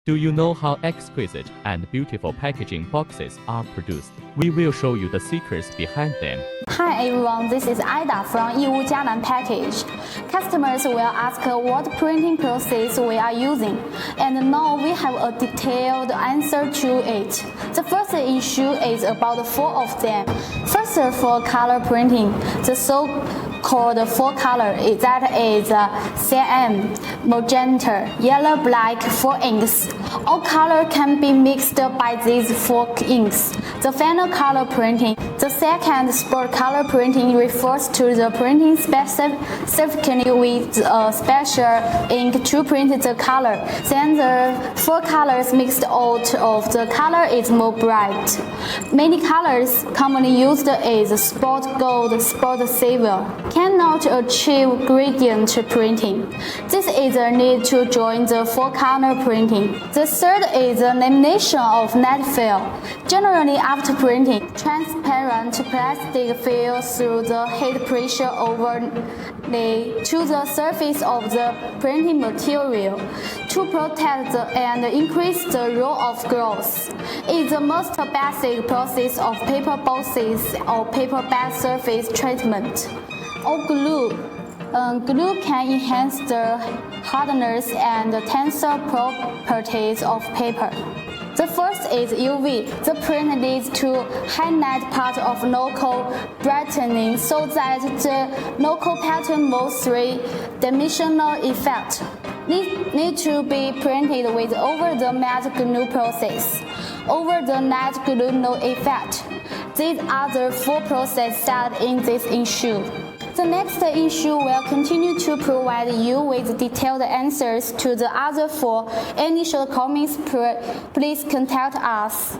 Do you know how exquisite and beautiful packaging boxes are produced? We will show you the secrets behind them. Hi everyone, this is Ida from Yiwu Jialan Package. Customers will ask what printing process we are using, and now we have a detailed answer to it. The first issue is about four of them. First, for color printing, the so-called four color that is cyan, magenta, yellow, black, four inks. All color can be mixed by these four inks. The final color printing. The second spot color printing refers to the printing specifically with a special ink to print the color. Then the four colors mixed out of the color is more bright. Many colors commonly used is spot gold, spot silver. Cannot achieve gradient printing. This is a need to join the four color printing. The third is the lamination of net film. Generally, after printing, transparent plastic film through the heat pressure overlay to the surface of the printing material to protect and increase the rate of growth. It is the most basic process of paper boxes or paper bag surface treatment. Or glue. Glue can enhance the hardness and tensile properties of paper. The first is UV. The print leads to highlight part of local brightening so that the local pattern moves three-dimensional effect. Need to be printed with over the matte glue process. Over the net glue no effect. These are the four processes set in this issue. The next issue will continue to provide you with detailed answers to the other four. Any shortcomings, please contact us.